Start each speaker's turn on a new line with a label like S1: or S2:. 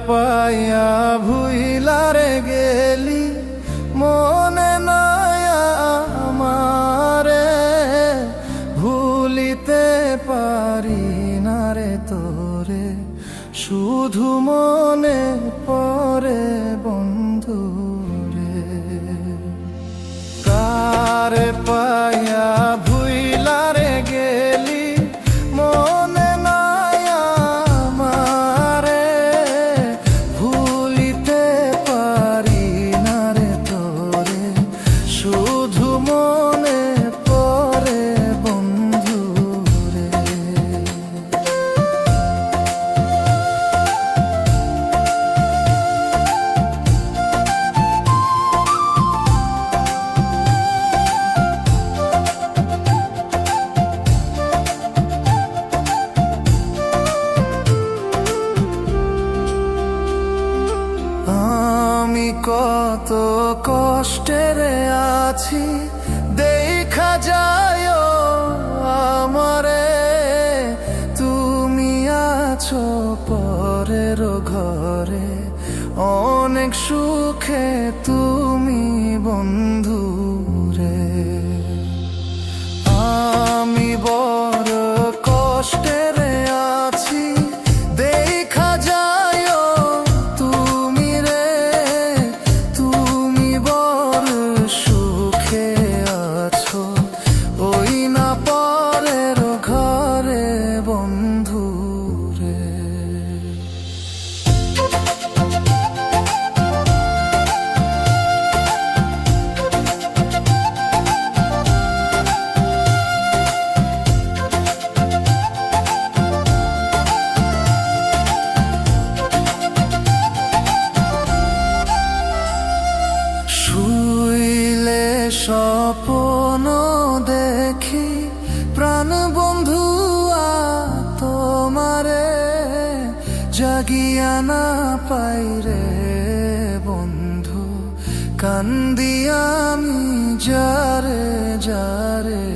S1: পাইয়া ভুইলারে গেলি মনে নাই আমারে, ভুলিতে পারি না রে তোরে, শুধু মনে পড়ে বন্ধু রে। কারে পাইয়া ভুইলারে গেলি মনে নাই আমারে, ভুলিতে পারি না রে তোরে, শুধু মনে পড়ে বন্ধু রে। আমি কত কষ্টের আছি দেখা যায় আমারে, তুমি আছো পরের ঘরে অনেক সুখে তুমি বন্ধু রে। আমি বড় কষ্টের আছি দেখা যায় তুমি রে, তুমি বড় সুখে আছো ওই না পরের ঘরে বন্ধু রে। শুইলে স্বপ্ন দেখি প্রাণ বন্ধু তোমারে, জাগিয়া না পাই রে বন্ধু, কান্দি আমি যারে যারে।